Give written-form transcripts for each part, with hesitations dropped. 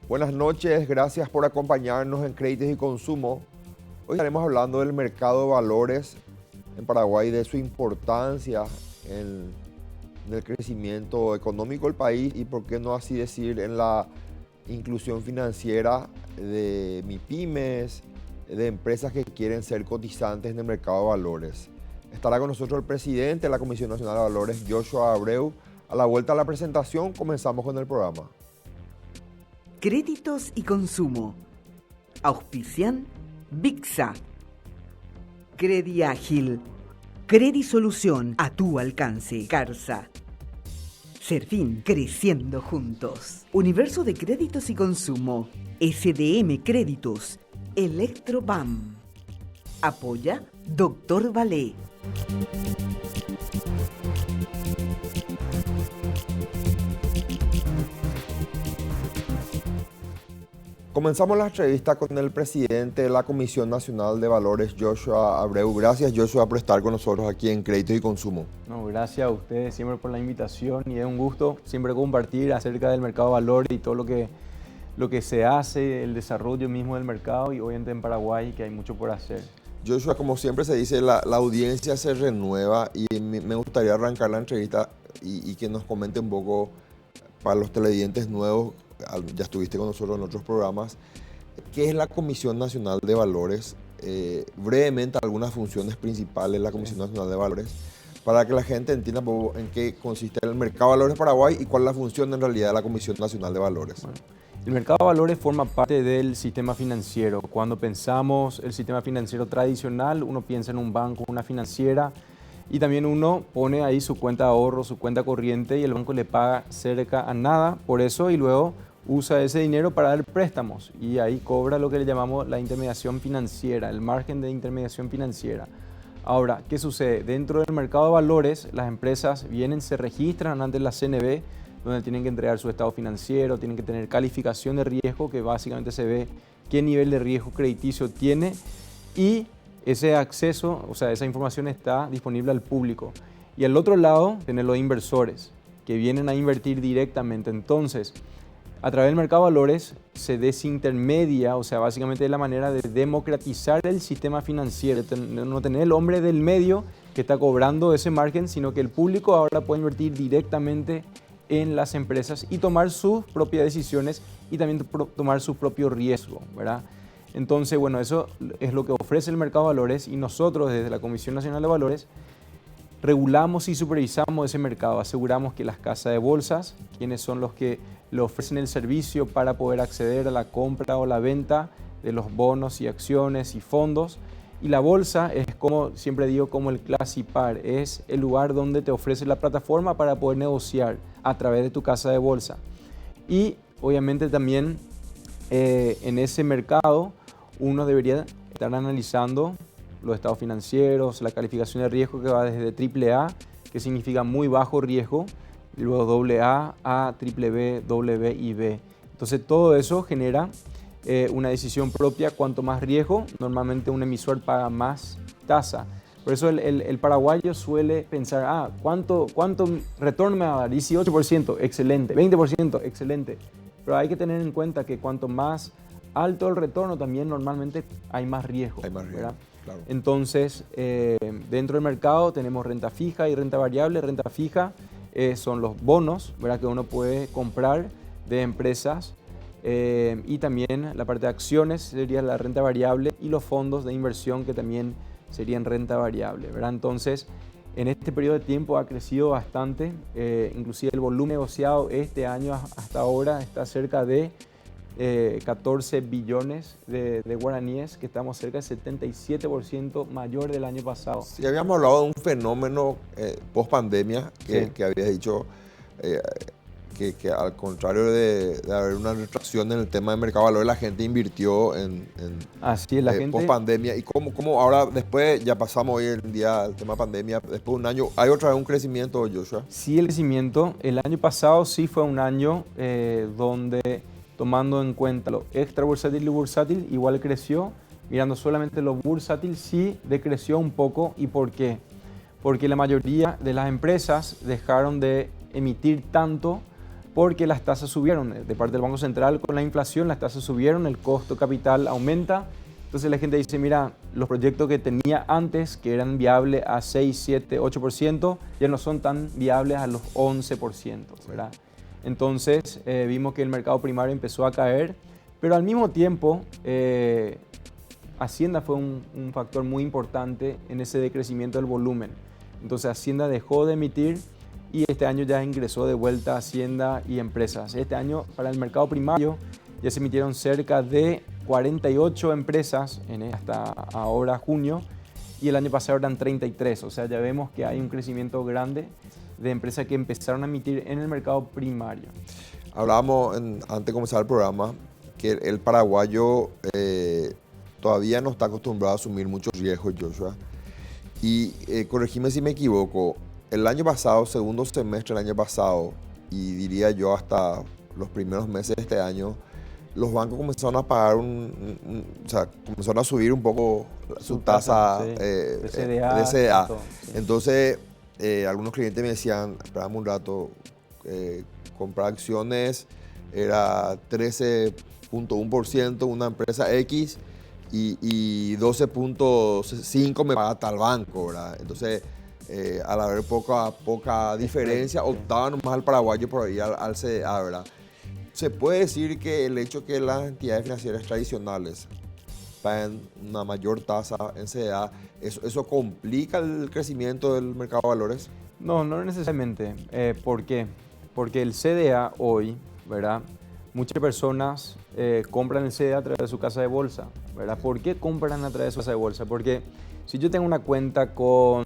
Buenas noches, gracias por acompañarnos en Créditos y Consumo. Hoy estaremos hablando del mercado de valores en Paraguay, de su importancia en el crecimiento económico del país y, por qué no así decir, en la inclusión financiera de MIPYMES, de empresas que quieren ser cotizantes en el mercado de valores. Estará con nosotros el presidente de la Comisión Nacional de Valores, Joshua Abreu. A la vuelta a la presentación, comenzamos con el programa. Créditos y Consumo. Auspician Bixa. Crediágil. Credisolución a tu alcance. Carsa. Serfín, creciendo juntos. Universo de Créditos y Consumo. SDM Créditos. Electrobam. Apoya Dr. Valé. Comenzamos la entrevista con el presidente de la Comisión Nacional de Valores, Joshua Abreu. Gracias, Joshua, por estar con nosotros aquí en Créditos y Consumo. No, gracias a ustedes siempre por la invitación y es un gusto siempre compartir acerca del mercado de valores y todo lo que se hace, el desarrollo mismo del mercado y obviamente en Paraguay que hay mucho por hacer. Joshua, como siempre se dice, la audiencia se renueva y me gustaría arrancar la entrevista y que nos comente un poco para los televidentes nuevos. Ya estuviste con nosotros en otros programas. ¿Qué es la Comisión Nacional de Valores? Brevemente, algunas funciones principales de la Comisión Nacional de Valores, para que la gente entienda en qué consiste el mercado de valores de Paraguay y cuál es la función en realidad de la Comisión Nacional de Valores. Bueno, el mercado de valores forma parte del sistema financiero. Cuando pensamos el sistema financiero tradicional, uno piensa en un banco, una financiera, y también uno pone ahí su cuenta de ahorro, su cuenta corriente y el banco le paga cerca a nada por eso y luego usa ese dinero para dar préstamos y ahí cobra lo que le llamamos la intermediación financiera, el margen de intermediación financiera. Ahora, ¿qué sucede? Dentro del mercado de valores, las empresas vienen, se registran ante la CNB, donde tienen que entregar su estado financiero, tienen que tener calificación de riesgo, que básicamente se ve qué nivel de riesgo crediticio tiene y ese acceso, o sea, esa información está disponible al público. Y al otro lado, tienen los inversores, que vienen a invertir directamente. Entonces, a través del mercado de valores se desintermedia, o sea, básicamente es la manera de democratizar el sistema financiero, no tener el hombre del medio que está cobrando ese margen, sino que el público ahora puede invertir directamente en las empresas y tomar sus propias decisiones y también tomar su propio riesgo, ¿verdad? Entonces, bueno, eso es lo que ofrece el mercado de valores y nosotros desde la Comisión Nacional de Valores regulamos y supervisamos ese mercado, aseguramos que las casas de bolsas, quienes son los que le ofrecen el servicio para poder acceder a la compra o la venta de los bonos y acciones y fondos. Y la bolsa es, como siempre digo, como el Clasipar, es el lugar donde te ofrece la plataforma para poder negociar a través de tu casa de bolsa. Y obviamente también en ese mercado uno debería estar analizando los estados financieros, la calificación de riesgo que va desde AAA, que significa muy bajo riesgo, y luego AA, A, BB, W y B. Entonces todo eso genera una decisión propia. Cuanto más riesgo, normalmente un emisor paga más tasa. Por eso el paraguayo suele pensar, ¿cuánto retorno me va a dar? 18%, excelente. 20%, excelente. Pero hay que tener en cuenta que cuanto más alto el retorno, también normalmente hay más riesgo. Hay más riesgo, ¿verdad? claro. Entonces, dentro del mercado tenemos renta fija y renta variable. Renta fija son los bonos, ¿verdad?, que uno puede comprar de empresas y también la parte de acciones sería la renta variable y los fondos de inversión que también serían renta variable, ¿verdad? Entonces, en este periodo de tiempo ha crecido bastante, inclusive el volumen negociado este año hasta ahora está cerca de 14 billones de guaraníes, que estamos cerca del 77% mayor del año pasado. Sí, habíamos hablado de un fenómeno post pandemia que habías dicho que al contrario de haber una retracción en el tema del mercado de valores, la gente invirtió en Así es, la gente post pandemia. Y cómo ahora, después, ya pasamos hoy en día el tema pandemia, después de un año, ¿hay otra vez un crecimiento, Joshua? Sí, el crecimiento. El año pasado sí fue un año donde, tomando en cuenta lo extra bursátil y bursátil, igual creció. Mirando solamente lo bursátil, sí decreció un poco. ¿Y por qué? porque la mayoría de las empresas dejaron de emitir tanto porque las tasas subieron. De parte del Banco Central, con la inflación, las tasas subieron, el costo capital aumenta. Entonces la gente dice, mira, los proyectos que tenía antes, que eran viables a 6, 7, 8%, ya no son tan viables a los 11%, ¿verdad? Entonces vimos que el mercado primario empezó a caer, pero al mismo tiempo Hacienda fue un factor muy importante en ese decrecimiento del volumen. Entonces Hacienda dejó de emitir y este año ya ingresó de vuelta Hacienda y empresas. Este año para el mercado primario ya se emitieron cerca de 48 empresas hasta ahora junio y el año pasado eran 33. O sea, ya vemos que hay un crecimiento grande de empresas que empezaron a emitir en el mercado primario. Hablábamos antes de comenzar el programa que el paraguayo todavía no está acostumbrado a asumir muchos riesgos, Joshua. Y corregime si me equivoco, el año pasado, segundo semestre del año pasado, y diría yo hasta los primeros meses de este año, los bancos comenzaron a pagar o sea, comenzaron a subir un poco su tasa de CDA. Sí. Entonces, algunos clientes me decían, esperamos un rato, comprar acciones era 13.1% una empresa X y 12.5 me paga tal banco, ¿verdad? Entonces, al haber poca diferencia, optaban más al paraguayo por ahí al CDA, ¿verdad? Se puede decir que el hecho que las entidades financieras tradicionales paguen una mayor tasa en CDA, ¿eso complica el crecimiento del mercado de valores? No, no necesariamente. ¿Por qué? Porque el CDA hoy, ¿verdad? Muchas personas compran el CDA a través de su casa de bolsa, ¿verdad? ¿Por qué compran a través de su casa de bolsa? Porque si yo tengo una cuenta con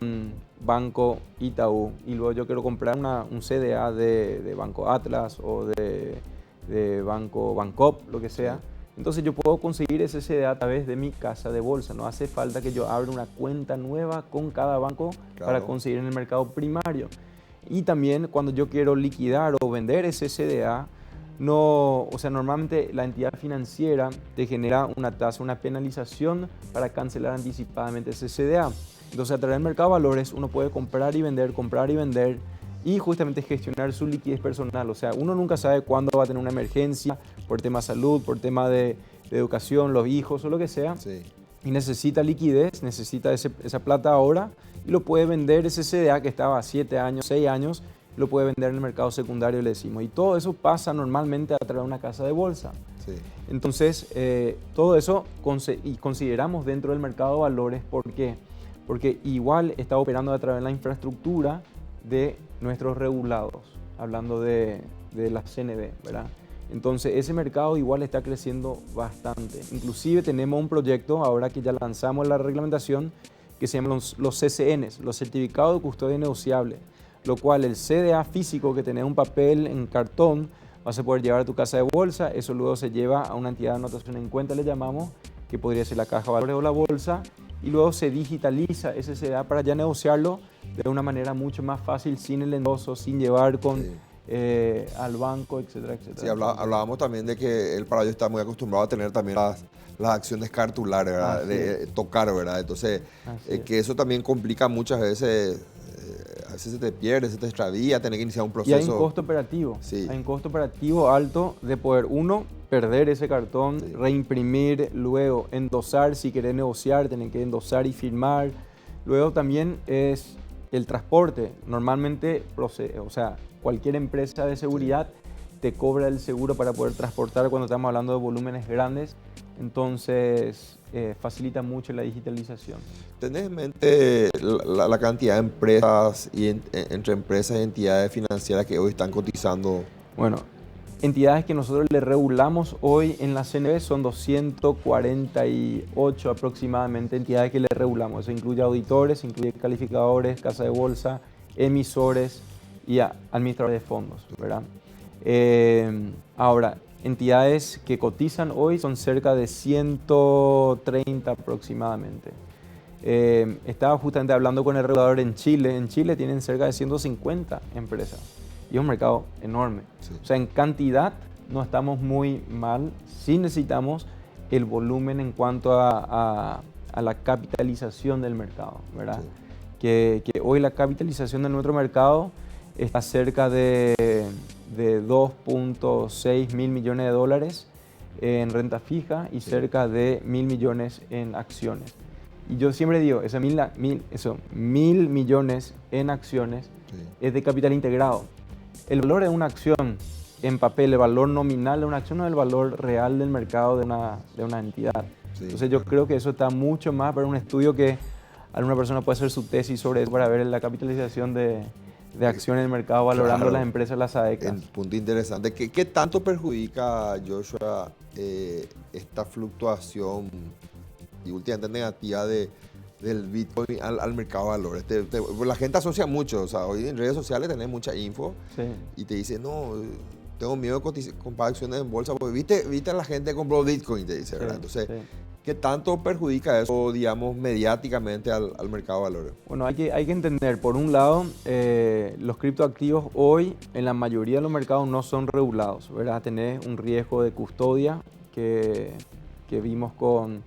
Banco Itaú y luego yo quiero comprar un CDA de Banco Atlas o de Banco Bancop, lo que sea, entonces yo puedo conseguir ese CDA a través de mi casa de bolsa. No hace falta que yo abra una cuenta nueva con cada banco para conseguir en el mercado primario. Y también cuando yo quiero liquidar o vender ese CDA, normalmente la entidad financiera te genera una tasa, una penalización para cancelar anticipadamente ese CDA. Entonces a través del mercado de valores uno puede comprar y vender y justamente gestionar su liquidez personal. O sea, uno nunca sabe cuándo va a tener una emergencia por tema de salud, por tema de educación, los hijos o lo que sea. Sí. Y necesita liquidez, necesita esa plata ahora y lo puede vender ese CDA que estaba a 7 años, 6 años, lo puede vender en el mercado secundario, le decimos. Y todo eso pasa normalmente a través de una casa de bolsa. Sí. Entonces, todo eso consideramos dentro del mercado de valores. ¿Por qué? Porque igual está operando a través de la infraestructura de nuestros regulados, hablando de la CNB, ¿verdad? Entonces ese mercado igual está creciendo bastante. Inclusive tenemos un proyecto, ahora que ya lanzamos la reglamentación, que se llama los CCNs, los certificados de custodia negociable, lo cual el CDA físico que tenés un papel en cartón, vas a poder llevar a tu casa de bolsa, eso luego se lleva a una entidad de anotación en cuenta, le llamamos, que podría ser la caja de valores o la bolsa, y luego se digitaliza ese CDA para ya negociarlo de una manera mucho más fácil, sin el endoso, sin llevar al banco, etcétera, etcétera. Sí, hablábamos también de que el paraguayo está muy acostumbrado a tener también las acciones cartulares, ¿verdad? De tocar, ¿verdad? Entonces, que eso también complica muchas veces, a veces se te pierde, se te extravía, tener que iniciar un proceso. Y hay un costo operativo, hay un costo operativo alto de poder, perder ese cartón, reimprimir, luego endosar, si querés negociar, tenés que endosar y firmar. Luego también es el transporte. Normalmente, cualquier empresa de seguridad te cobra el seguro para poder transportar cuando estamos hablando de volúmenes grandes. Entonces, facilita mucho la digitalización. ¿Tenés en mente la cantidad de empresas entre empresas y entidades financieras que hoy están cotizando? Bueno, entidades que nosotros le regulamos hoy en la CNB son 248 aproximadamente entidades que le regulamos. Eso incluye auditores, incluye calificadores, casa de bolsa, emisores y administradores de fondos, ¿verdad? Ahora, entidades que cotizan hoy son cerca de 130 aproximadamente. Estaba justamente hablando con el regulador en Chile. En Chile tienen cerca de 150 empresas. Y es un mercado enorme. Sí. O sea, en cantidad no estamos muy mal. Sí necesitamos el volumen en cuanto a la capitalización del mercado, ¿verdad? Sí. que hoy la capitalización de nuestro mercado está cerca de 2.6 mil millones de dólares en renta fija y cerca de 1.000 millones en acciones. Y yo siempre digo, esos mil millones en acciones es de capital integrado. El valor de una acción en papel, el valor nominal de una acción no es el valor real del mercado de una entidad. Sí, entonces yo creo que eso está mucho más para un estudio que alguna persona puede hacer su tesis sobre eso para ver la capitalización de acciones en el mercado valorando las empresas, las SAECA. Un punto interesante. ¿Qué tanto perjudica, Joshua, esta fluctuación y últimamente negativa del Bitcoin al mercado de valores? La gente asocia mucho, o sea, hoy en redes sociales tenés mucha info y te dice, no, tengo miedo de comprar acciones en bolsa, porque viste a la gente que compró Bitcoin, te dice, ¿verdad? Entonces, ¿qué tanto perjudica eso, digamos, mediáticamente al mercado de valores? Bueno, hay que entender, por un lado, los criptoactivos hoy en la mayoría de los mercados no son regulados, ¿verdad? Tenés un riesgo de custodia que vimos con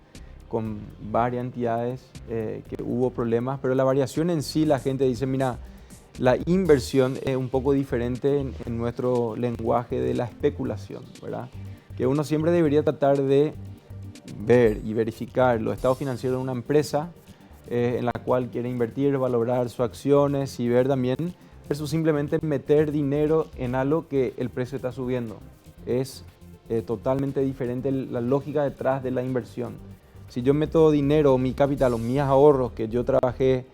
varias entidades que hubo problemas, pero la variación en sí, la gente dice, mira, la inversión es un poco diferente en nuestro lenguaje de la especulación, ¿verdad? Que uno siempre debería tratar de ver y verificar los estados financieros de una empresa en la cual quiere invertir, valorar sus acciones y ver también versus simplemente meter dinero en algo que el precio está subiendo. Es totalmente diferente la lógica detrás de la inversión. Si yo meto dinero, mi capital o mis ahorros que yo trabajé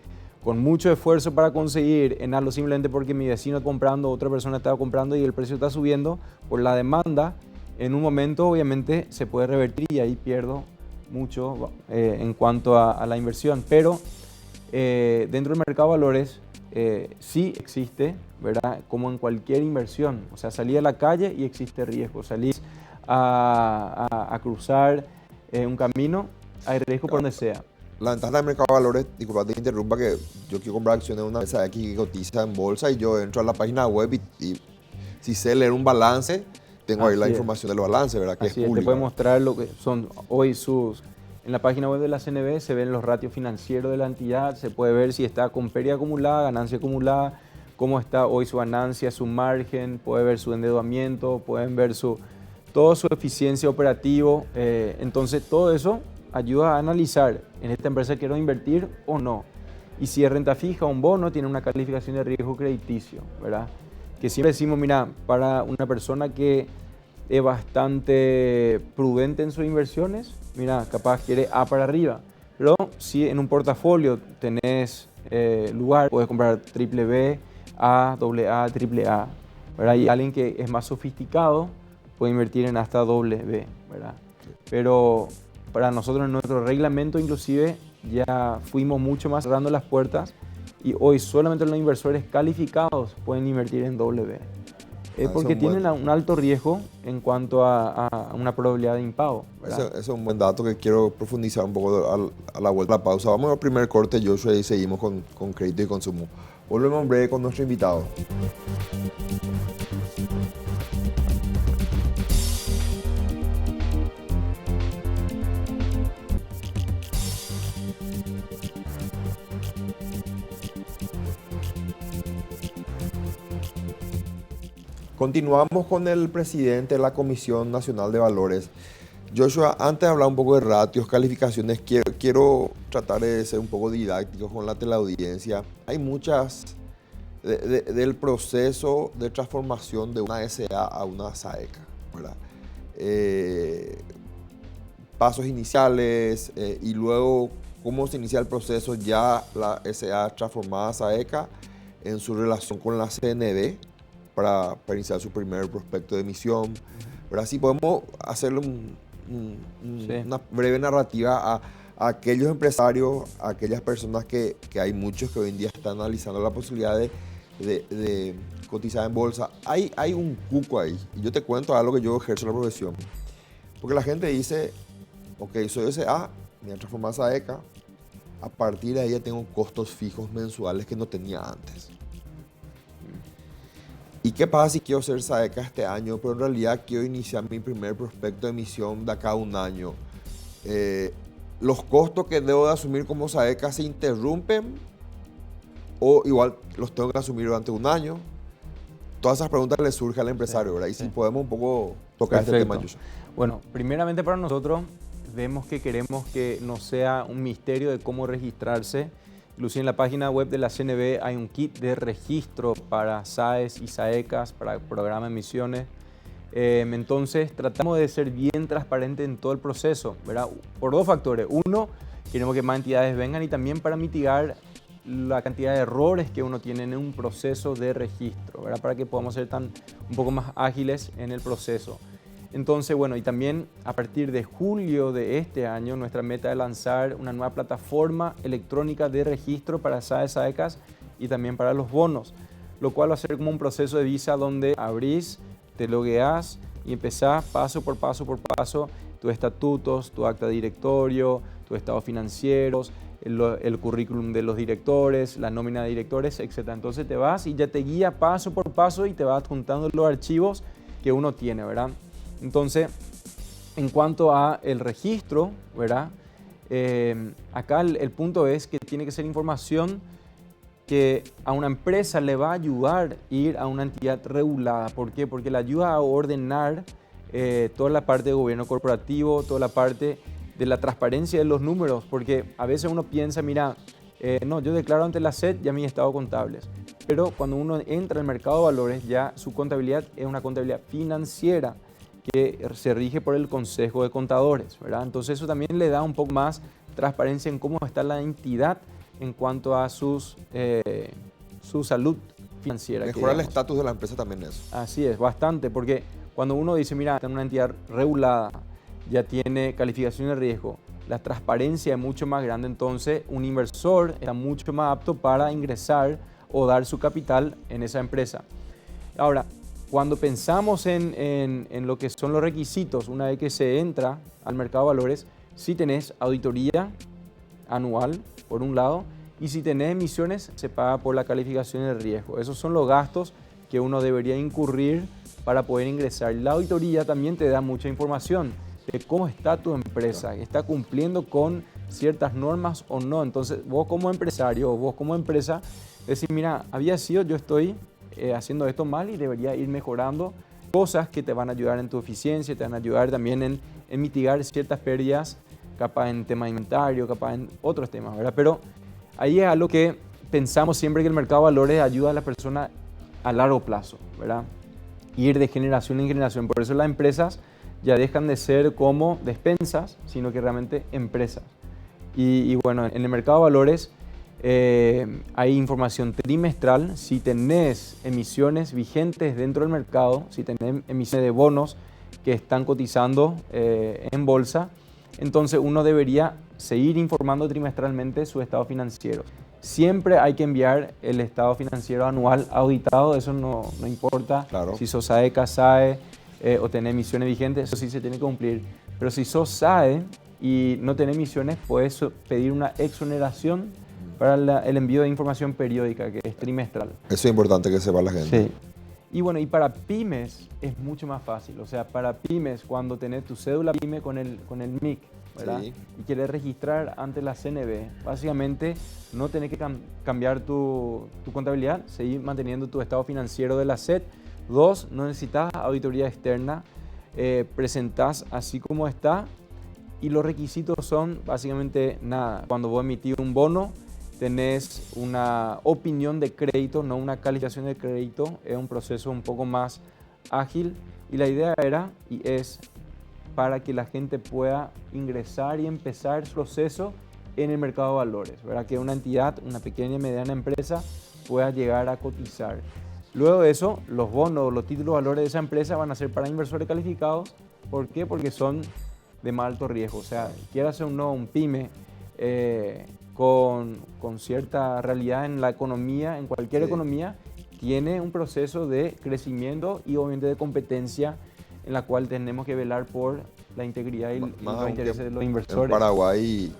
con mucho esfuerzo para conseguir en algo simplemente porque mi vecino está comprando, otra persona está comprando y el precio está subiendo por la demanda, en un momento obviamente se puede revertir y ahí pierdo mucho en cuanto a la inversión. Pero dentro del mercado de valores sí existe, ¿verdad? Como en cualquier inversión. O sea, salí a la calle y existe riesgo. Salís a cruzar un camino, hay riesgo por donde sea. La ventaja del mercado de valores, disculpa te interrumpa, que yo quiero comprar acciones de una empresa aquí que cotiza en bolsa y yo entro a la página web y si sé leer un balance, tengo ahí la información del balance, ¿verdad? Que Así es pública. Te puede mostrar lo que son hoy en la página web de la CNB se ven los ratios financieros de la entidad, se puede ver si está con pérdida acumulada, ganancia acumulada, cómo está hoy su ganancia, su margen, puede ver su endeudamiento, pueden ver toda su eficiencia operativa. Entonces todo eso ayuda a analizar en esta empresa quiero invertir o no. Y si es renta fija o un bono, tiene una calificación de riesgo crediticio, ¿verdad? Que siempre decimos, mira, para una persona que es bastante prudente en sus inversiones, mira, capaz quiere A para arriba. Pero si en un portafolio tenés lugar, puedes comprar triple B, A, doble A, triple A, ¿verdad? Y alguien que es más sofisticado puede invertir en hasta doble B, ¿verdad? Pero para nosotros en nuestro reglamento inclusive ya fuimos mucho más cerrando las puertas y hoy solamente los inversores calificados pueden invertir en doble B. Porque tienen un alto riesgo en cuanto a una probabilidad de impago. Ese es un buen dato que quiero profundizar un poco a la vuelta a la pausa. Vamos al primer corte, Joshua, y seguimos con crédito y consumo. Volvemos en breve con nuestro invitado. Continuamos con el presidente de la Comisión Nacional de Valores. Joshua, antes de hablar un poco de ratios, calificaciones, quiero tratar de ser un poco didáctico con la teleaudiencia. Hay muchas del proceso de transformación de una SA a una SAECA, ¿verdad? Pasos iniciales y luego cómo se inicia el proceso ya la SA transformada a SAECA en su relación con la CNB para iniciar su primer prospecto de emisión. Pero así podemos hacerle una breve narrativa a aquellos empresarios, a aquellas personas que hay muchos que hoy en día están analizando la posibilidad de cotizar en bolsa. Hay un cuco ahí, y yo te cuento algo que yo ejerzo la profesión. Porque la gente dice, ok, soy SA, me voy a transformar a SAECA, a partir de ahí ya tengo costos fijos mensuales que no tenía antes. ¿Y qué pasa si quiero ser SAECA este año, pero en realidad quiero iniciar mi primer prospecto de emisión de acá a un año? ¿Los costos que debo de asumir como SAECA se interrumpen o igual los tengo que asumir durante un año. Todas esas preguntas le surgen al empresario, ¿verdad? Y si podemos un poco tocar este tema, Joshua. Bueno, primeramente para nosotros vemos que queremos que no sea un misterio de cómo registrarse. Inclusive en la página web de la CNB hay un kit de registro para SAES y SAECAS, para programa de emisiones. Entonces tratamos de ser bien transparentes en todo el proceso, ¿verdad? Por dos factores. Uno, queremos que más entidades vengan y también para mitigar la cantidad de errores que uno tiene en un proceso de registro, ¿verdad? Para que podamos ser un poco más ágiles en el proceso. Entonces, bueno, y también a partir de julio de este año, nuestra meta es lanzar una nueva plataforma electrónica de registro para SAES, SAECAS y también para los bonos, lo cual va a ser como un proceso de visa donde abrís, te logueás y empezás paso por paso tus estatutos, tu acta de directorio, tus estados financieros, el currículum de los directores, la nómina de directores, etc. Entonces te vas y ya te guía paso por paso y te va adjuntando los archivos que uno tiene, ¿verdad? Entonces, en cuanto a el registro, ¿verdad? Acá el punto es que tiene que ser información que a una empresa le va a ayudar a ir a una entidad regulada. ¿Por qué? Porque le ayuda a ordenar toda la parte de gobierno corporativo, toda la parte de la transparencia de los números, porque a veces uno piensa, mira, no, yo declaro ante la SED ya mis estados contables, pero cuando uno entra al mercado de valores ya su contabilidad es una contabilidad financiera que se rige por el Consejo de Contadores, ¿verdad? Entonces eso también le da un poco más transparencia en cómo está la entidad en cuanto a su salud financiera. Mejorar el estatus de la empresa también eso. Así es, bastante, porque cuando uno dice, mira, está en una entidad regulada, ya tiene calificación de riesgo, la transparencia es mucho más grande, entonces un inversor está mucho más apto para ingresar o dar su capital en esa empresa. Ahora, cuando pensamos en lo que son los requisitos, una vez que se entra al mercado de valores, si tenés auditoría anual, por un lado, y si tenés emisiones, se paga por la calificación de riesgo. Esos son los gastos que uno debería incurrir para poder ingresar. La auditoría también te da mucha información de cómo está tu empresa, está cumpliendo con ciertas normas o no. Entonces, vos como empresario o vos como empresa, decís, mira, yo estoy haciendo esto mal y debería ir mejorando cosas que te van a ayudar en tu eficiencia, te van a ayudar también en mitigar ciertas pérdidas, capaz en tema inventario, capaz en otros temas, ¿verdad? Pero ahí es algo que pensamos siempre que el mercado de valores ayuda a la persona a largo plazo, ¿verdad? Ir de generación en generación. Por eso las empresas ya dejan de ser como despensas, sino que realmente empresas. Y bueno, en el mercado de valores hay información trimestral. Si tenés emisiones vigentes dentro del mercado, si tenés emisiones de bonos que están cotizando en bolsa, entonces uno debería seguir informando trimestralmente su estado financiero. Siempre hay que enviar el estado financiero anual auditado, eso no importa. Claro. Si sos SAECA, SAE o tenés emisiones vigentes, eso sí se tiene que cumplir. Pero si sos SAE y no tenés emisiones, puedes pedir una exoneración para el envío de información periódica, que es trimestral. Eso es importante que sepa la gente. Sí. Y bueno, y para pymes es mucho más fácil. O sea, para pymes, cuando tenés tu cédula pyme con el MIC, ¿verdad? Sí. Y quieres registrar ante la CNB, básicamente no tenés que cambiar tu contabilidad, seguir manteniendo tu estado financiero de la SED. 2, no necesitas auditoría externa, presentás así como está y los requisitos son básicamente nada. Cuando vos emitís un bono, tenés una opinión de crédito, no una calificación de crédito, es un proceso un poco más ágil y la idea era y es para que la gente pueda ingresar y empezar su proceso en el mercado de valores, ¿verdad? Que una entidad, una pequeña y mediana empresa pueda llegar a cotizar. Luego de eso, los bonos, los títulos de valores de esa empresa van a ser para inversores calificados. ¿Por qué? Porque son de más alto riesgo. O sea, quiera hacer un pyme con cierta realidad en la economía, en cualquier economía, tiene un proceso de crecimiento y obviamente de competencia en la cual tenemos que velar por la integridad y los intereses de los inversores. En Paraguay,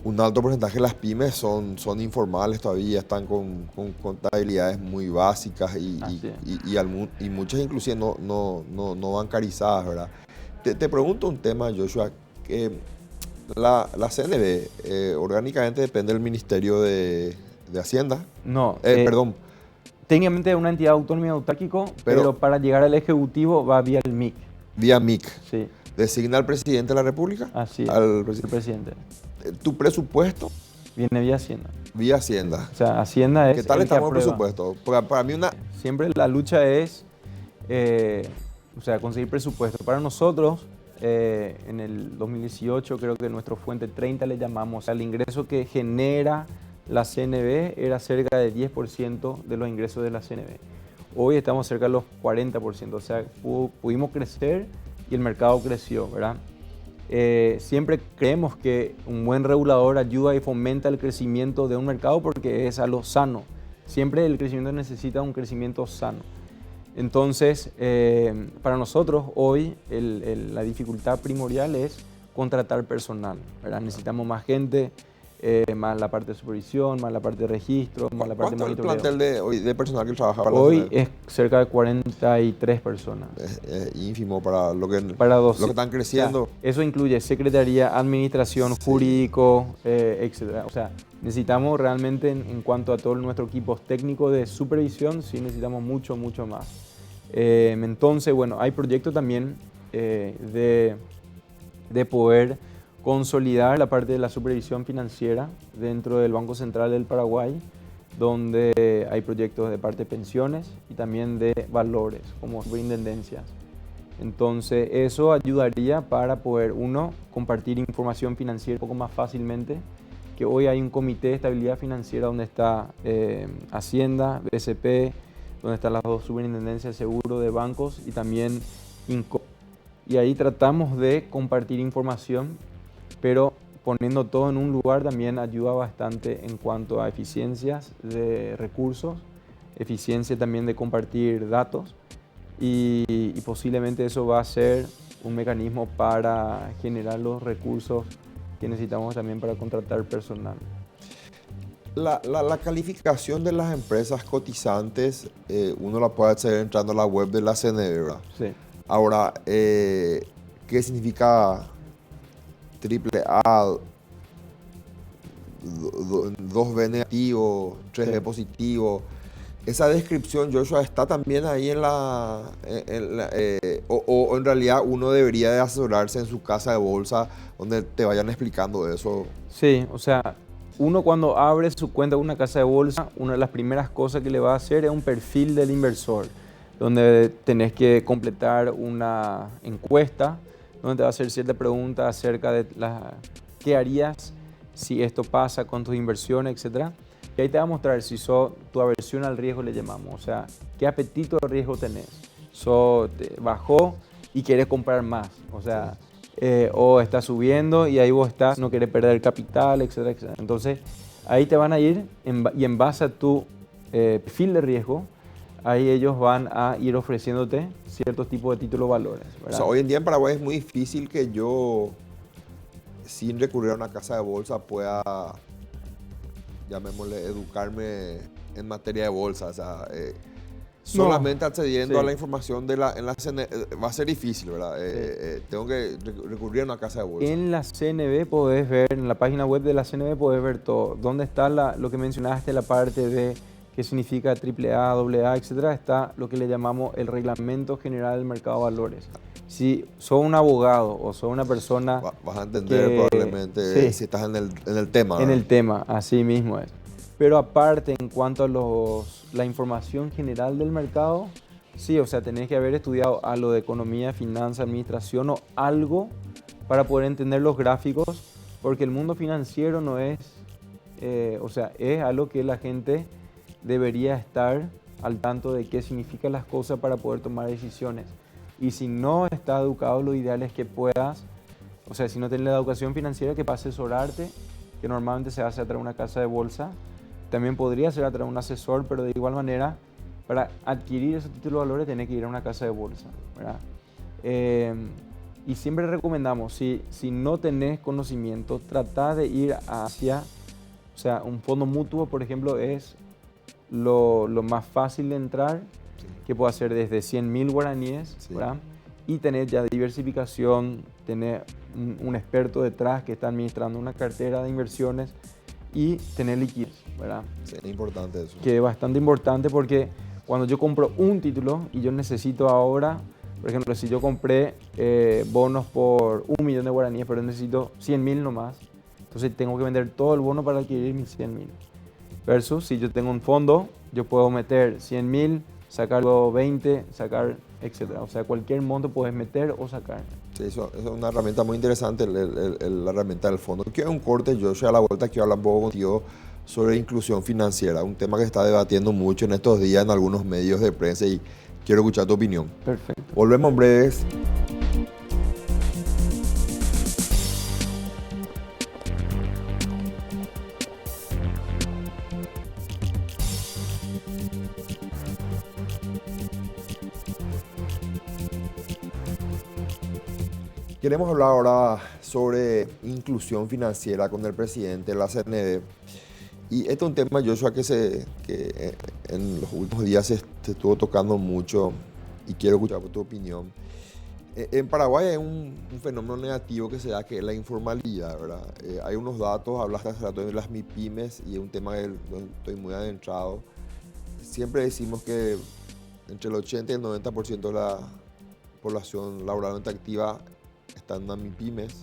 un alto porcentaje de las pymes son informales todavía, están con contabilidades muy básicas y muchas inclusive no bancarizadas, ¿verdad? Te pregunto un tema, Joshua, que la CNB orgánicamente depende del Ministerio de de Hacienda. No, Perdón, técnicamente es una entidad autónoma y autárquico, pero para llegar al Ejecutivo va vía el MIC. vía MIC. Sí, ¿Designa al presidente de la República? así es, Al el presidente. ¿Tu presupuesto? Viene vía Hacienda. Vía Hacienda. O sea, Hacienda es ¿Qué tal el que estamos en aprueba. presupuesto? Porque para mí Siempre la lucha es, o sea, conseguir presupuesto. Para nosotros, en el 2018, creo que nuestro fuente 30 le llamamos, o sea, el ingreso que genera la CNB era cerca de 10% de los ingresos de la CNB. Hoy estamos cerca de los 40%, o sea, pudimos crecer y el mercado creció, ¿verdad? Siempre creemos que un buen regulador ayuda y fomenta el crecimiento de un mercado porque es algo sano. Siempre el crecimiento necesita un crecimiento sano. Entonces, para nosotros hoy la dificultad primordial es contratar personal, ¿verdad? Necesitamos más gente, más la parte de supervisión, más la parte de registro, más la parte de ¿cuánto es el monitoreo. plantel de personal que trabaja para Hoy la CNB? es cerca de 43 personas. Es ínfimo para lo que Lo están O sea, creciendo. eso incluye secretaría, administración, jurídico, etc. O sea, necesitamos realmente en cuanto a todo nuestro equipo técnico de supervisión, sí necesitamos mucho, mucho más. Entonces, bueno, hay proyectos también de poder consolidar la parte de la supervisión financiera dentro del Banco Central del Paraguay, donde hay proyectos de parte de pensiones y también de valores, como superintendencias. Entonces, eso ayudaría para poder, uno, compartir información financiera un poco más fácilmente, que hoy hay un comité de estabilidad financiera donde está Hacienda, BCP, donde están las dos superintendencias de seguro de bancos y también INCO. Y ahí tratamos de compartir información, pero poniendo todo en un lugar también ayuda bastante en cuanto a eficiencias de recursos, eficiencia también de compartir datos y posiblemente eso va a ser un mecanismo para generar los recursos que necesitamos también para contratar personal. La calificación de las empresas cotizantes, uno la puede hacer entrando a la web de la CNB, ¿verdad? Sí. Ahora, ¿qué significa AAA, 2B negativo, 3B positivo? Esa descripción, Joshua, está también ahí o en realidad uno debería de asesorarse en su casa de bolsa donde te vayan explicando eso. Sí, o sea, uno cuando abre su cuenta de una casa de bolsa, una de las primeras cosas que le va a hacer es un perfil del inversor, donde tenés que completar una encuesta, donde te va a hacer ciertas preguntas acerca de qué harías si esto pasa con tus inversiones, etc. Y ahí te va a mostrar si tu aversión al riesgo le llamamos, o sea, qué apetito de riesgo tenés. Te bajó y quieres comprar más, o sea, o está subiendo y ahí vos no querés perder capital, etcétera, etcétera. Entonces, ahí te van a ir y en base a tu perfil de riesgo, ahí ellos van a ir ofreciéndote ciertos tipos de títulos valores, ¿verdad? O sea, hoy en día en Paraguay es muy difícil que yo, sin recurrir a una casa de bolsa, pueda, llamémosle, educarme en materia de bolsa. O sea, solamente accediendo a la información en la CNB va a ser difícil, ¿verdad? Tengo que recurrir a una casa de bolsa. En la CNB podés ver, en la página web de la CNB podés ver todo. ¿Dónde está lo que mencionaste, la parte de qué significa AAA, AA, etcétera? Está lo que le llamamos el Reglamento General del Mercado de Valores. Si sos un abogado o sos una persona Vas a entender probablemente si estás en el tema, ¿verdad? En el tema, así mismo es. Pero aparte, en cuanto a la información general del mercado, sí, o sea, tenés que haber estudiado algo de economía, finanzas, administración o algo para poder entender los gráficos, porque el mundo financiero no es, o sea, es algo que la gente debería estar al tanto de qué significan las cosas para poder tomar decisiones. Y si no estás educado, lo ideal es que puedas, o sea, si no tienes la educación financiera, que puedas asesorarte, que normalmente se hace a través de una casa de bolsa. También podría ser a través de un asesor, pero de igual manera, para adquirir esos títulos de valores tenés que ir a una casa de bolsa, ¿verdad? Y siempre recomendamos, si no tenés conocimiento, trata de ir hacia, o sea, un fondo mutuo, por ejemplo, es lo más fácil de entrar, que puede ser desde 100.000 guaraníes, ¿verdad? Y tener ya diversificación, tener un experto detrás que está administrando una cartera de inversiones y tener liquidez, ¿verdad? Sí, es importante eso. Que es bastante importante porque cuando yo compro un título y yo necesito ahora, por ejemplo, si yo compré bonos por 1 millón de guaraníes, pero necesito 100.000 nomás, entonces tengo que vender todo el bono para adquirir mis 100.000. Versus si yo tengo un fondo, yo puedo meter 100.000, sacar luego 20, sacar, etc. O sea, cualquier monto puedes meter o sacar. Sí, eso es una herramienta muy interesante, la herramienta del fondo. Quiero un corte, yo a la vuelta quiero hablar un poco contigo sobre inclusión financiera, un tema que se está debatiendo mucho en estos días en algunos medios de prensa y quiero escuchar tu opinión. Perfecto. Volvemos en breves. Queremos hablar ahora sobre inclusión financiera con el presidente de la CNB. Y este es un tema, Joshua, que en los últimos días se estuvo tocando mucho y quiero escuchar tu opinión. En Paraguay hay un fenómeno negativo que se da, que es la informalidad, ¿verdad? Hay unos datos, hablaste hace rato de las MIPYMES y es un tema donde estoy muy adentrado. Siempre decimos que entre el 80 y el 90% de la población laboralmente activa está en una MIPYMES,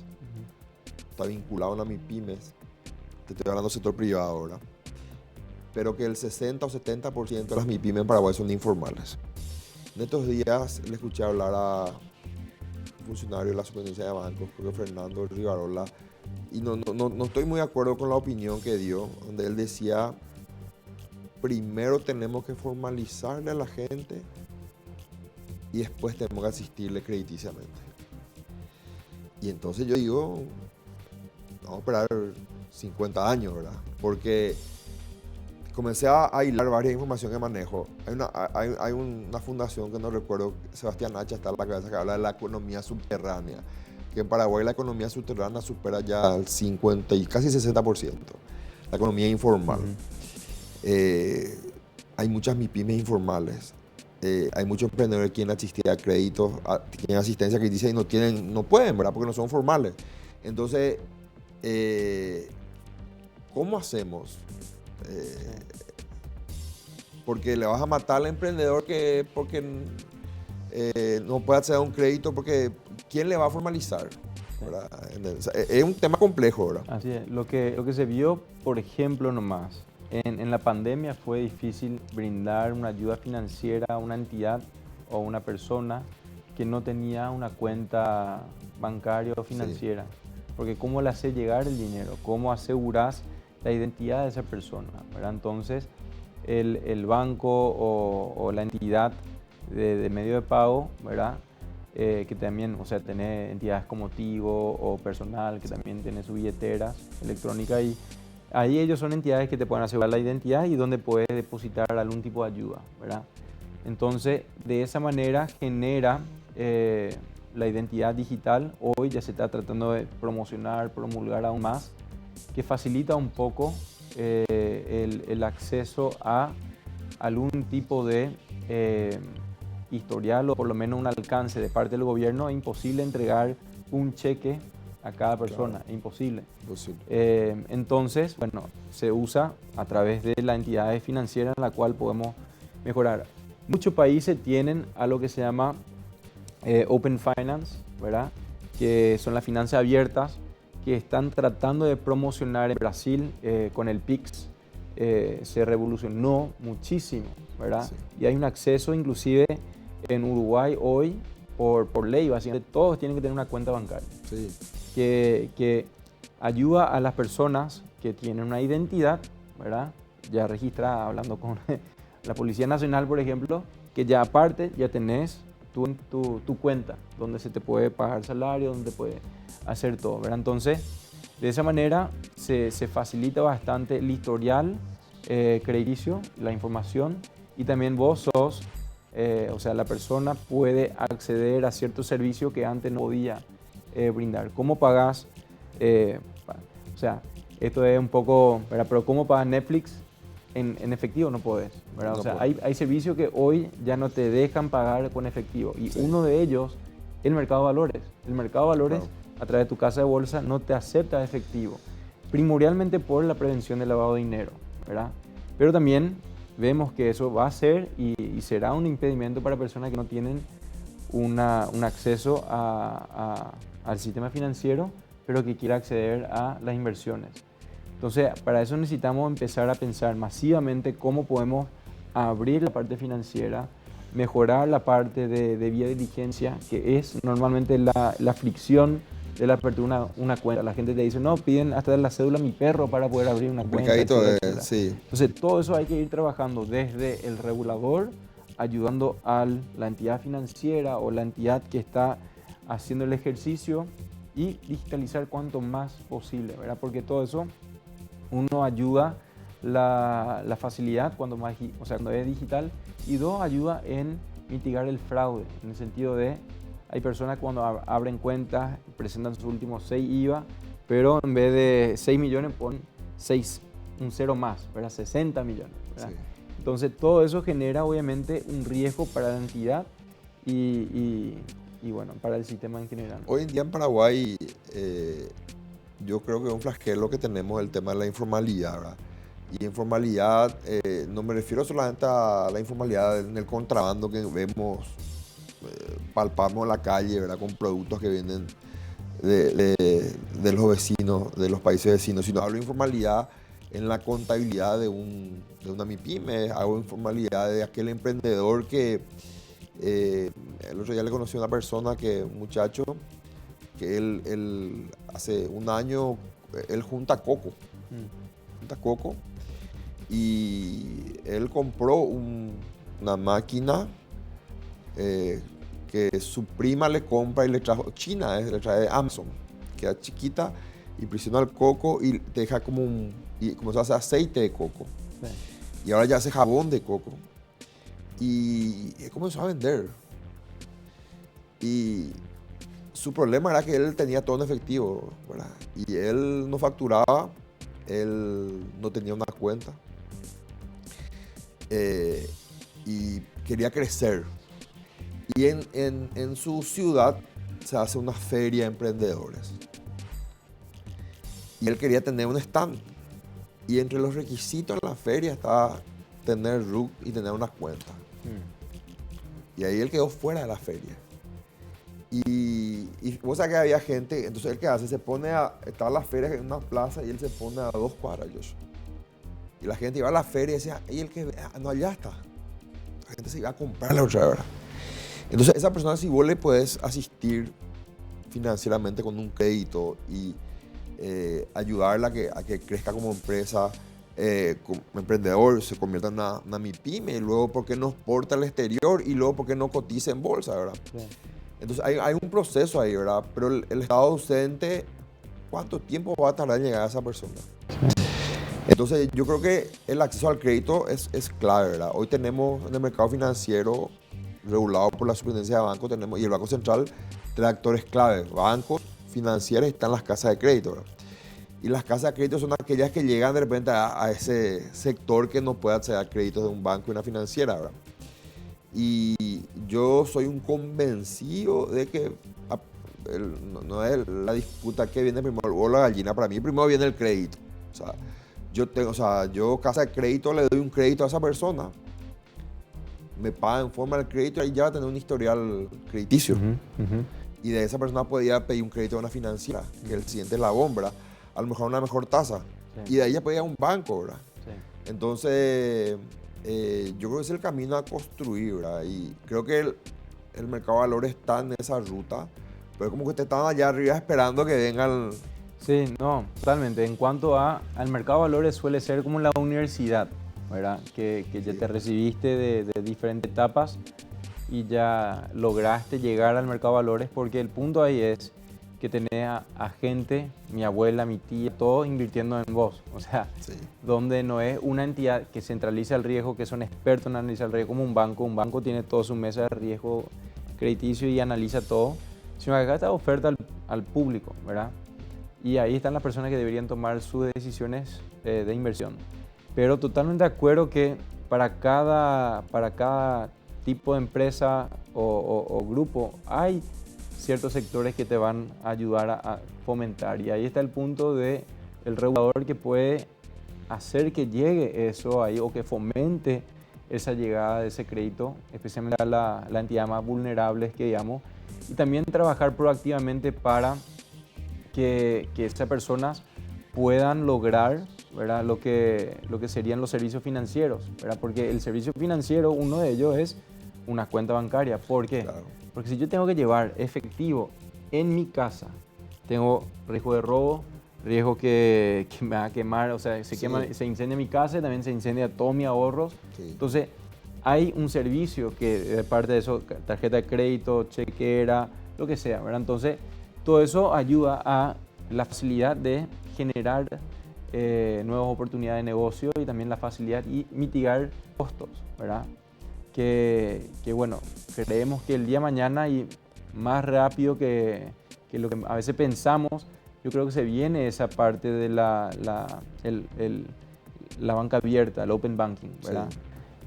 está vinculado a una MIPYMES. Te estoy hablando del sector privado ahora. Pero que el 60 o 70% de las MIPYMES en Paraguay son informales. En estos días le escuché hablar a un funcionario de la Superintendencia de Bancos, creo que Fernando Rivarola, y no estoy muy de acuerdo con la opinión que dio, donde él decía, primero tenemos que formalizarle a la gente y después tenemos que asistirle crediticiamente. Y entonces yo digo, vamos a esperar 50 años, ¿verdad? Porque comencé a hilar varias informaciones que manejo. Hay una fundación que no recuerdo, Sebastián Hacha está en la cabeza, que habla de la economía subterránea. Que en Paraguay la economía subterránea supera ya el 50 y casi 60%. La economía informal. Hay muchas MIPYMES informales. Hay muchos emprendedores que quieren asistir a créditos, tienen asistencia crediticia y no pueden, ¿verdad? Porque no son formales. Entonces, ¿cómo hacemos? Porque le vas a matar al emprendedor porque no puede acceder a un crédito, porque ¿quién le va a formalizar? ¿Verdad? Es un tema complejo, ¿verdad? Así es. Lo que se vio, por ejemplo, nomás, en la pandemia fue difícil brindar una ayuda financiera a una entidad o una persona que no tenía una cuenta bancaria o financiera. Sí. Porque ¿cómo le hace llegar el dinero? ¿Cómo aseguras la identidad de esa persona? ¿Verdad? Entonces, el banco o la entidad de medio de pago, ¿verdad? Que también, o sea, tiene entidades como Tigo o Personal, que también tiene su billetera electrónica, y ahí ellos son entidades que te pueden asegurar la identidad y donde puedes depositar algún tipo de ayuda, ¿verdad? Entonces, de esa manera genera la identidad digital. Hoy ya se está tratando de promocionar, promulgar aún más, que facilita un poco el acceso a algún tipo de historial o por lo menos un alcance de parte del gobierno. Es imposible entregar un cheque a cada persona, claro. Imposible. Entonces, bueno, se usa a través de la entidad financiera en la cual podemos mejorar. Muchos países tienen algo que se llama Open Finance, ¿verdad? Que son las finanzas abiertas, que están tratando de promocionar en Brasil con el PIX. Se revolucionó muchísimo, ¿verdad? Sí. Y hay un acceso inclusive en Uruguay hoy por ley, básicamente todos tienen que tener una cuenta bancaria. Sí. Que ayuda a las personas que tienen una identidad, ¿verdad? Ya registrada, hablando con la Policía Nacional, por ejemplo, que ya aparte ya tenés tu cuenta, donde se te puede pagar salario, donde puede hacer todo, ¿verdad? Entonces, de esa manera se facilita bastante el historial crediticio, la información, y también vos sos, o sea, la persona puede acceder a ciertos servicios que antes no podía brindar. ¿Cómo pagás? O sea, esto es un poco, ¿verdad? Pero ¿cómo pagas Netflix? En efectivo no podés, ¿verdad? No, o sea, hay servicios que hoy ya no te dejan pagar con efectivo. Y sí. Uno de ellos, el mercado de valores. El mercado de valores, claro, a través de tu casa de bolsa, no te acepta efectivo. primordialmente por la prevención del lavado de dinero, ¿verdad? Pero también vemos que eso va a ser y será un impedimento para personas que no tienen un acceso al sistema financiero, pero que quiera acceder a las inversiones. Entonces, para eso necesitamos empezar a pensar masivamente cómo podemos abrir la parte financiera, mejorar la parte de vía de diligencia, que es normalmente la fricción de la apertura de una cuenta. La gente te dice, no, piden hasta la cédula a mi perro para poder abrir una cuenta. Etcétera. Sí. Entonces, todo eso hay que ir trabajando desde el regulador, ayudando a la entidad financiera o la entidad que está haciendo el ejercicio y digitalizar cuanto más posible, ¿verdad? Porque todo eso, uno, ayuda la facilidad cuando es digital, y dos, ayuda en mitigar el fraude, en el sentido de, hay personas cuando abren cuentas, presentan sus últimos 6 IVA, pero en vez de 6 millones ponen 6, un cero más, ¿verdad? 60 millones, ¿verdad? Sí. Entonces todo eso genera obviamente un riesgo para la entidad y bueno, para el sistema en general. Hoy en día en Paraguay yo creo que es un flagelo que tenemos el tema de la informalidad, ¿verdad? Y informalidad, no me refiero solamente a la informalidad en el contrabando que vemos, palpamos en la calle, ¿verdad? Con productos que vienen de los vecinos, de los países vecinos, sino hablo de informalidad en la contabilidad de una MIPYME, hago informalidad de aquel emprendedor que el otro día le conocí a una persona, un muchacho, que él hace un año, él junta coco. Junta coco. Y él compró una máquina que su prima le compra y le trajo, China, le trae de Amazon, queda chiquita y presiona el coco y te deja como se hace aceite de coco. Sí. Y ahora ya hace jabón de coco. Y comenzó a vender. Y su problema era que él tenía todo en efectivo, ¿verdad? Y él no facturaba, él no tenía una cuenta. Y quería crecer. Y en su ciudad se hace una feria de emprendedores. Y él quería tener un stand. Y entre los requisitos en la feria estaba tener RUC y tener una cuenta. Y ahí él quedó fuera de la feria. Y vos sabés que había gente, entonces él, ¿qué hace? Estaba la feria en una plaza y él se pone a 2 cuadras. Y la gente iba a la feria y decía, y el que no, allá está. La gente se iba a comprar la otra, ¿verdad? Entonces esa persona, si vos le puedes asistir financieramente con un crédito y ayudarla a que crezca como empresa, como emprendedor, se convierta en una MIPYME, y luego por qué no exporta al exterior y luego por qué no cotiza en bolsa, ¿verdad? Sí. Entonces hay un proceso ahí, ¿verdad? Pero el estado ausente, ¿cuánto tiempo va a tardar en llegar a esa persona? Sí. Entonces yo creo que el acceso al crédito es clave, ¿verdad? Hoy tenemos en el mercado financiero, regulado por la Superintendencia de Bancos, y el Banco Central, 3 actores claves: bancos, financieras, y están las casas de crédito, ¿verdad? Y las casas de crédito son aquellas que llegan de repente a ese sector que no puede acceder a créditos de un banco y una financiera, ¿verdad? Y yo soy un convencido de que no es la disputa que viene primero el huevo o la gallina. Para mí primero viene el crédito. Yo casa de crédito le doy un crédito a esa persona, me paga en forma del crédito y ya va a tener un historial crediticio. Y de esa persona podría pedir un crédito a una financiera, que el siguiente es la bomba, a lo mejor una mejor tasa. Sí. Y de ahí ya puede ir a un banco, ¿verdad? Sí. Entonces, yo creo que es el camino a construir, ¿verdad? Y creo que el mercado de valores está en esa ruta, pero como que te están allá arriba esperando que vengan. Sí, no, totalmente. En cuanto al mercado de valores, suele ser como la universidad, ¿verdad? Que ya te recibiste de diferentes etapas y ya lograste llegar al mercado de valores, porque el punto ahí es que tenés a gente, mi abuela, mi tía, todos invirtiendo en vos. O sea, sí. Donde no es una entidad que centraliza el riesgo, que son expertos en analizar el riesgo como un banco. Un banco tiene toda su mesa de riesgo crediticio y analiza todo, sino que acá está oferta al público, ¿verdad? Y ahí están las personas que deberían tomar sus decisiones de inversión. Pero totalmente de acuerdo que para cada tipo de empresa o grupo hay ciertos sectores que te van a ayudar a fomentar. Y ahí está el punto de el regulador que puede hacer que llegue eso ahí o que fomente esa llegada de ese crédito, especialmente a la entidad más vulnerables que digamos, y también trabajar proactivamente para que esas personas puedan lograr, ¿verdad? Lo que serían los servicios financieros, ¿verdad? Porque el servicio financiero, uno de ellos es una cuenta bancaria. ¿Por qué? Claro. Porque si yo tengo que llevar efectivo en mi casa, tengo riesgo de robo, riesgo que me va a quemar, o sea, Sí. se incendia mi casa y también se incendia todos mis ahorros. Sí. Entonces, hay un servicio que de parte de eso, tarjeta de crédito, chequera, lo que sea, ¿verdad? Entonces, todo eso ayuda a la facilidad de generar nuevas oportunidades de negocio y también la facilidad y mitigar costos, ¿verdad? Que bueno, creemos que el día de mañana y más rápido que lo que a veces pensamos, yo creo que se viene esa parte de la banca abierta, el open banking, ¿verdad? Sí.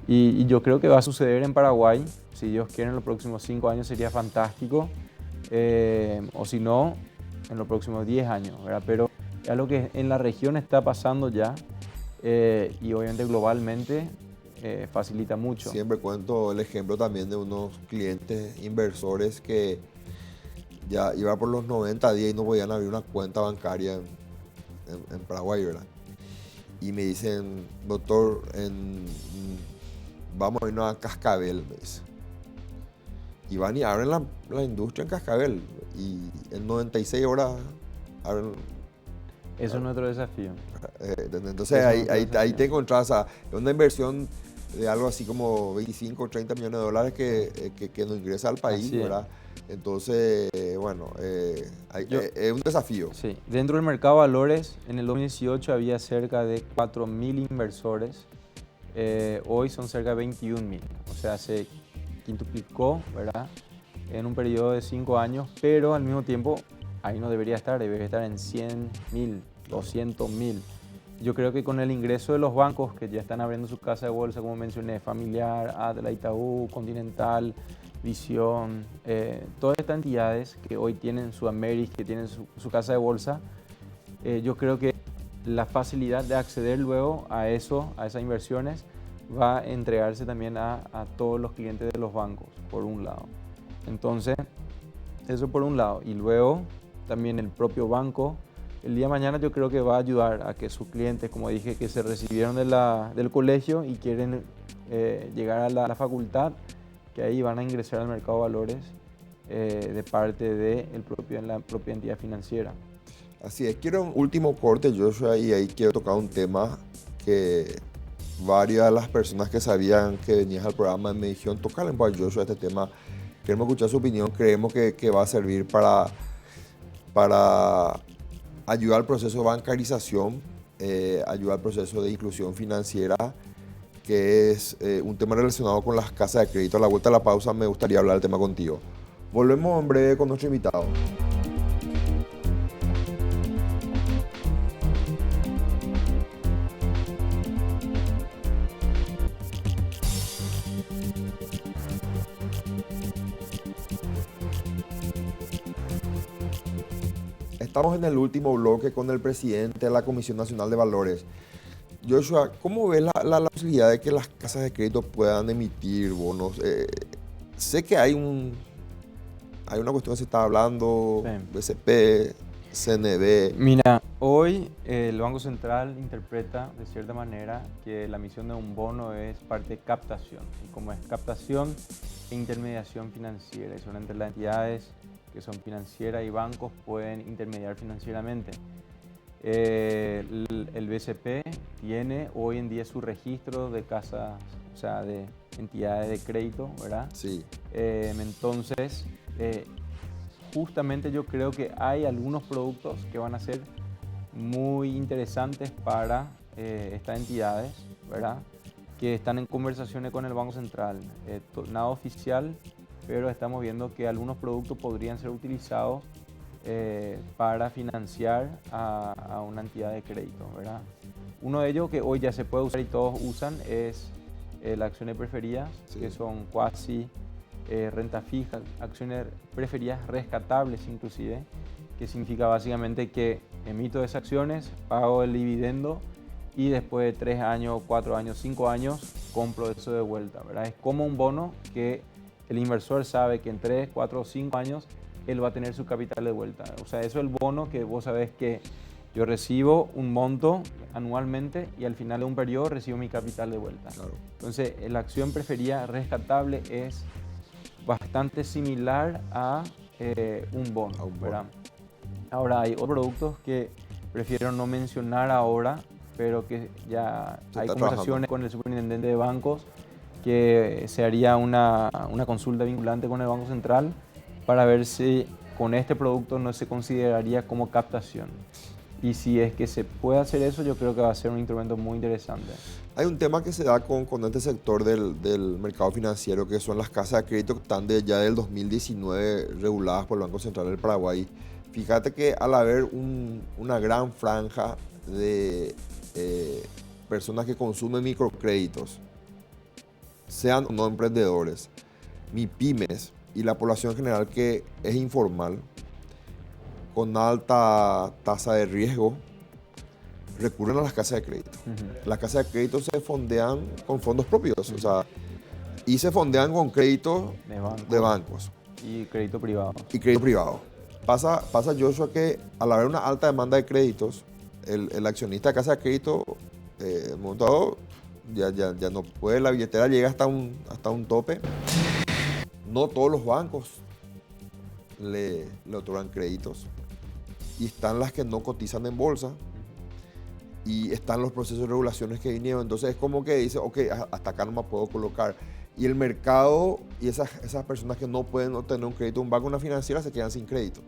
Y yo creo que va a suceder en Paraguay, si Dios quiere en los próximos 5 años sería fantástico, o si no, en los próximos 10 años, ¿verdad? Pero es algo que en la región está pasando ya y obviamente globalmente facilita mucho. Siempre cuento el ejemplo también de unos clientes inversores que ya iba por los 90 días y no podían abrir una cuenta bancaria en Paraguay, ¿verdad? Y me dicen, doctor, vamos a irnos a Cascabel, me dice. Y van y abren la industria en Cascabel. Y en 96 horas abren. Eso es nuestro desafío. Entonces ahí te encontrás una inversión de algo así como 25 o 30 millones de dólares que nos ingresa al país, Así es. ¿verdad? Entonces, bueno, es un desafío. Sí, dentro del mercado de valores, en el 2018 había cerca de 4.000 inversores, hoy son cerca de 21.000, o sea, se quintuplicó, ¿verdad? En un periodo de 5 años, pero al mismo tiempo ahí no debería estar, debería estar en 100.000, 200.000. Yo creo que con el ingreso de los bancos que ya están abriendo su casa de bolsa, como mencioné, Familiar, Atla, Itaú, Continental, Visión, todas estas entidades que hoy tienen su Ameris, que tienen su casa de bolsa, yo creo que la facilidad de acceder luego a eso, a esas inversiones, va a entregarse también a todos los clientes de los bancos, por un lado. Entonces, eso por un lado. Y luego, también el propio banco, el día de mañana yo creo que va a ayudar a que sus clientes, como dije, que se recibieron del colegio y quieren llegar a la facultad, que ahí van a ingresar al mercado de valores de parte de la propia entidad financiera. Así es, quiero un último corte, Joshua, y ahí quiero tocar un tema que varias de las personas que sabían que venías al programa me dijeron, tócale a Joshua este tema, queremos escuchar su opinión, creemos que va a servir para ayudar al proceso de bancarización, ayudar al proceso de inclusión financiera, que es un tema relacionado con las casas de crédito. A la vuelta de la pausa me gustaría hablar del tema contigo. Volvemos en breve con nuestro invitado. Estamos en el último bloque con el presidente de la Comisión Nacional de Valores. Joshua, ¿cómo ves la posibilidad de que las casas de crédito puedan emitir bonos? Sé que hay una cuestión que se está hablando, Sí. BCP, CNB. Mira, hoy el Banco Central interpreta de cierta manera que la emisión de un bono es parte de captación. Y como es captación e intermediación financiera, y solamente las entidades que son financieras y bancos pueden intermediar financieramente. El BCP tiene hoy en día su registro de casas, o sea, de entidades de crédito, ¿verdad? Sí. Entonces, justamente yo creo que hay algunos productos que van a ser muy interesantes para estas entidades, ¿verdad? Que están en conversaciones con el Banco Central. Nada oficial, pero estamos viendo que algunos productos podrían ser utilizados para financiar a una entidad de crédito, ¿verdad? Uno de ellos que hoy ya se puede usar y todos usan es las acciones preferidas, Sí. que son cuasi renta fija, acciones preferidas rescatables inclusive, que significa básicamente que emito esas acciones, pago el dividendo y después de 3 años, 4 años, 5 años compro eso de vuelta, ¿verdad? Es como un bono que el inversor sabe que en 3, 4 o 5 años él va a tener su capital de vuelta. O sea, eso es el bono que vos sabés que yo recibo un monto anualmente y al final de un periodo recibo mi capital de vuelta. Claro. Entonces, la acción preferida rescatable es bastante similar a un bono, A un bono. ¿verdad? Ahora, hay otros productos que prefiero no mencionar ahora, pero que ya Se hay está conversaciones trabajando. con el superintendente de bancos que se haría una consulta vinculante con el Banco Central para ver si con este producto no se consideraría como captación. Y si es que se puede hacer eso, yo creo que va a ser un instrumento muy interesante. Hay un tema que se da con este sector del mercado financiero, que son las casas de crédito que están ya del 2019 reguladas por el Banco Central del Paraguay. Fíjate que al haber una gran franja de personas que consumen microcréditos, sean o no emprendedores, MIPYMES y la población en general que es informal, con alta tasa de riesgo, recurren a las casas de crédito. Las casas de crédito se fondean con fondos propios, o sea, y se fondean con créditos de bancos Y crédito privado. y crédito privado. Pasa, Joshua, que al haber una alta demanda de créditos, el accionista de casa de crédito, en un momento dado, ya no puede, la billetera llega hasta un tope. No todos los bancos le otorgan créditos. Y están las que no cotizan en bolsa. Y están los procesos de regulaciones que vinieron. Entonces es como que dice, ok, hasta acá no me puedo colocar. Y el mercado y esas personas que no pueden obtener un crédito de un banco o una financiera se quedan sin crédito.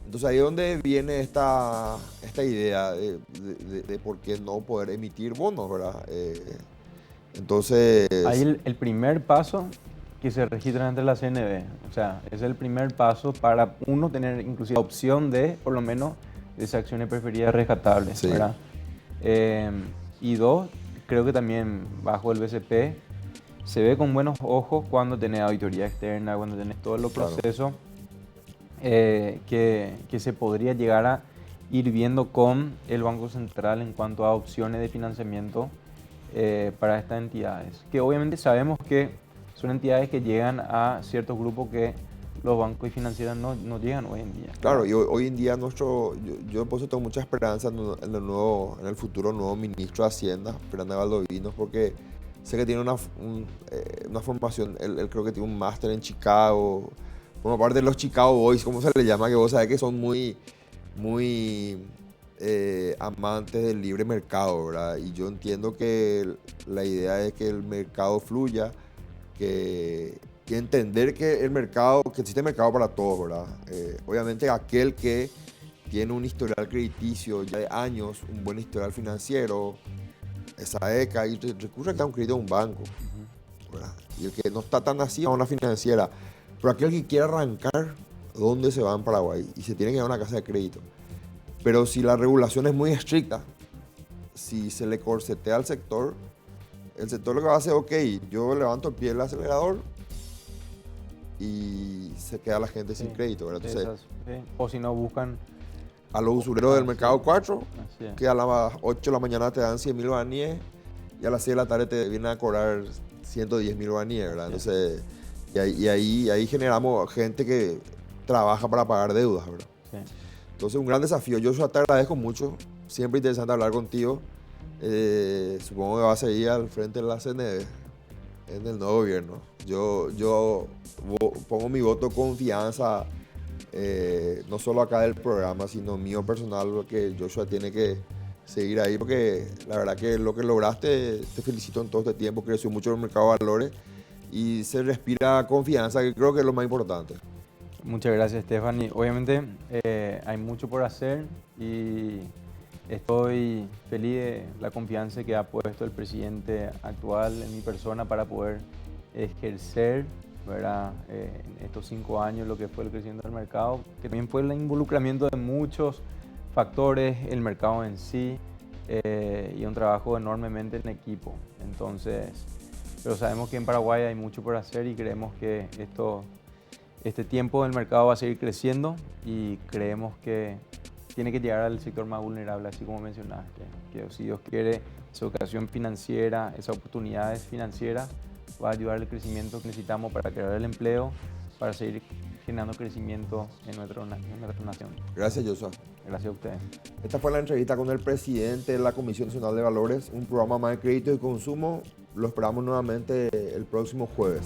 Entonces ahí es donde viene esta idea de por qué no poder emitir bonos, ¿verdad? Entonces... Ahí el primer paso que se registra ante la CNB. O sea, es el primer paso para uno tener inclusive la opción de, por lo menos, de esas acciones preferidas rescatables, Sí. ¿verdad? Y dos, creo que también bajo el BCP se ve con buenos ojos cuando tenés auditoría externa, cuando tenés todos los Claro. procesos que se podría llegar a ir viendo con el Banco Central en cuanto a opciones de financiamiento para estas entidades. Que obviamente sabemos que son entidades que llegan a ciertos grupos que los bancos y financieras no llegan hoy en día. Claro, y hoy en día yo por eso tengo mucha esperanza en el futuro nuevo ministro de Hacienda, Fernando Valdovinos, porque sé que tiene una formación, él creo que tiene un máster en Chicago, forma parte de los Chicago Boys, como se le llama, que vos sabés que son muy amantes del libre mercado, ¿verdad? Y yo entiendo que la idea es que el mercado fluya, que entender que que existe mercado para todos, ¿verdad? Obviamente aquel que tiene un historial crediticio ya de años, un buen historial financiero, esa ECA, y recurre a un crédito de un banco, ¿verdad? Y el que no está tan así a una financiera, pero aquel que quiere arrancar, ¿dónde se va en Paraguay? Y se tiene que ir a una casa de crédito. Pero si la regulación es muy estricta, si se le corsetea al sector, el sector lo que va a hacer, ok, yo levanto el pie del acelerador y se queda la gente sin crédito, ¿verdad? Entonces, O si no, buscan... a los usureros del mercado 4, Así es. que a las 8 de la mañana te dan 100.000 baníes y a las 6 de la tarde te vienen a cobrar 110.000 baníes, ¿verdad? Entonces, y ahí generamos gente que trabaja para pagar deudas, ¿verdad? Sí. Entonces, un gran desafío. Yo te agradezco mucho. Siempre interesante hablar contigo. Supongo que vas a seguir al frente de la CNB en el nuevo gobierno. Yo pongo mi voto de confianza, no solo acá del programa, sino mío personal, porque Joshua tiene que seguir ahí, porque la verdad que lo que lograste, te felicito en todo este tiempo, creció mucho el mercado de valores y se respira confianza, que creo que es lo más importante. Muchas gracias, Stephanie. Obviamente hay mucho por hacer y estoy feliz de la confianza que ha puesto el presidente actual en mi persona para poder ejercer, ¿verdad? En estos 5 años lo que fue el crecimiento del mercado, que también fue el involucramiento de muchos factores, el mercado en sí y un trabajo enormemente en equipo. Entonces, pero sabemos que en Paraguay hay mucho por hacer y creemos que este tiempo del mercado va a seguir creciendo y creemos que tiene que llegar al sector más vulnerable, así como mencionaste, que si Dios quiere, esa educación financiera, esas oportunidades financieras va a ayudar al crecimiento que necesitamos para crear el empleo, para seguir generando crecimiento en nuestra nación. Gracias, Joshua. Gracias a ustedes. Esta fue la entrevista con el presidente de la Comisión Nacional de Valores, un programa más de crédito y consumo. Lo esperamos nuevamente el próximo jueves.